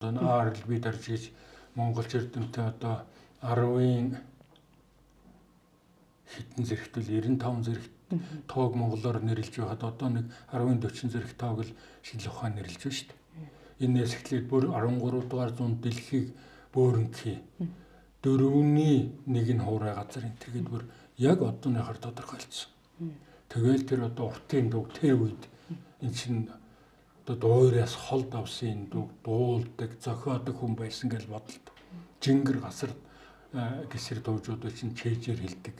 Аарл би дарж гэж Монголч эрдэмтэн одоо 10-ын хэдэн зэрэгтэл 95 зэрэг тоог монголоор нэрлэж байхад одоо нэг 10-ын 40 зэрэг тоог л шинжлэх ухаан нэрлэж байна шүү дээ. Энээс эхлээд бүр 13 дугаар зуунд дэлхийг бөөрөнхий дөрөвний нэг нь хуурай газар энэ тэгээд бүр яг одооныхоор тодорхойлцсон. Тэгэл тэр одоо уртын дуг тэр үед эн чинь одоо дуураас хол давсын дуг дуулдаг зохиодог хүн байсан гэж бодлоо. Жингэр гасар гисэр дуужууд чинь чэйжээр хэлдэг.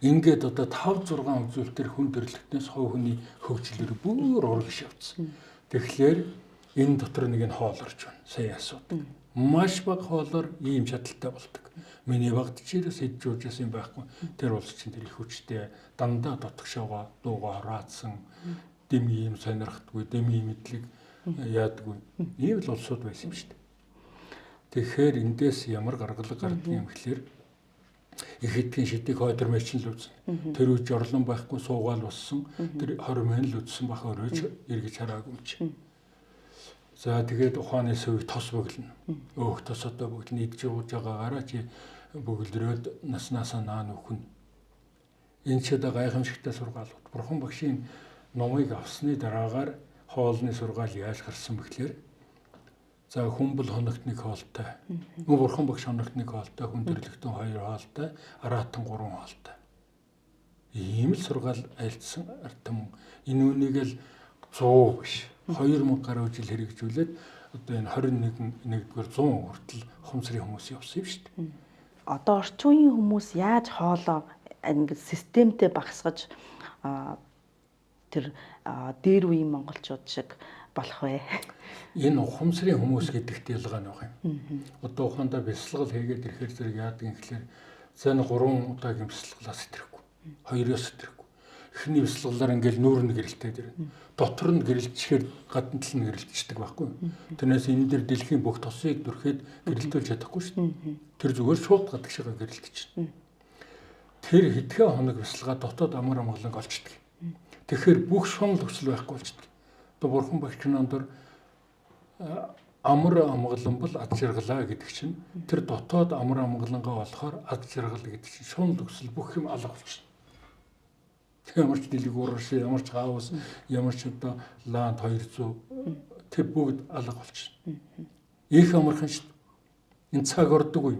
Ингээд одоо 5 6 үзүүлэлтээр хүн төрлөختнөөс хов хүний хөгжлөөр бүр урагш явцсан. Тэгэхээр энэ дотор нэг нь хоол орж байна. Сая асуудаг. Маш бага хоолоор ийм чадaltaй болдог. Миний багт чирээс хэд жуужсэн юм байхгүй. Тэр улс чинь тэр их хүчтэй дандаа дотгошоогоо дуугаа хороодсон. Дэм ийм сонирхдаггүй, дэм ийм мэдлэг яадаггүй. Ийм л улсууд байсан юм шүү дээ. Тэгэхээр эндээс ямар гаргалга гардаг юм гэхэлэр их хэдхэн шидийг хойдор мэчин л үзсэн. Тэр үе жорлон байхгүй суугаал болсон. Тэр 20 мэн л үзсэн бах өрөөж эргэж хараагүй юм чи. За тэгээд ухааны сөв тос бөглөн. Өөх тос одоо бөглөн идж ууж байгаагаараа чи бөглөрөөд наснасаа наа нөхөн. Энэ ч одоо гайхамшигтай сургаалууд. Бурхан багшийн номыг авсны дараагаар хоолны сургаал яаж гарсан бэхлээр за хүн бол хоногт нэг хоолтой. Бурхан багш хоногт нэг хоолтой, хүн төрлөختөн 2 хоолтой, араатан 3 хоолтой. Ийм л сургаал айлдсан артам. Энэ үнийг л 100 биш 2000 гаруй жил хэрэгжүүлээд одоо энэ 21-р 100 хүртэл ухамсарын хүмүүс явсан юм шүү дээ. Одоо орчин үеийн хүмүүс яаж хоолоо ингээд системтэй багсгаж тэр дээр үеийн монголчууд шиг болох вэ? Энэ ухамсарын хүмүүс гэдэгт ялгаа нэг юм. Одоо ухаандаа бясалгал хийгээд ирэхээр зэрэг яадаг юм гэхэлэр зэн 3 удаагийн бясалгалаас итэрэхгүй. 2-оос итэрэхгүй. Эхний бясалгалаар ингээл нүүр нь гэрэлтэй дэр. Дотор нь гэрэлтчихээр гадна тал нь гэрэлтчихдэг байхгүй. Тэрнээс энэ дээр дэлхийн бүх тосыг дүрхээд гэрэлтүүлж чадахгүй шүү дээ. Тэр зүгээр шууд гадагшаага гэрэлтчихнэ. Тэр хэдхэн хоног бясалгаа дотоод амар амгаланг олчдөг. Тэгэхээр бүх шунал өсөл байхгүй болчдөг. Одоо бурхан багш кинонд амар амгалан бол ад жаргалаа гэдэг чинь тэр дотоод амар амгалангаа болохоор ад жаргал гэдэг чинь шунал өсөл бүх юм алга болчихно. Ямар ч дэлэг уурш, ямар ч хаус, ямар ч одоо ланд 200 тэр бүгд алга болчихно. Их амархан шүү. Энэ цаг ордог үе.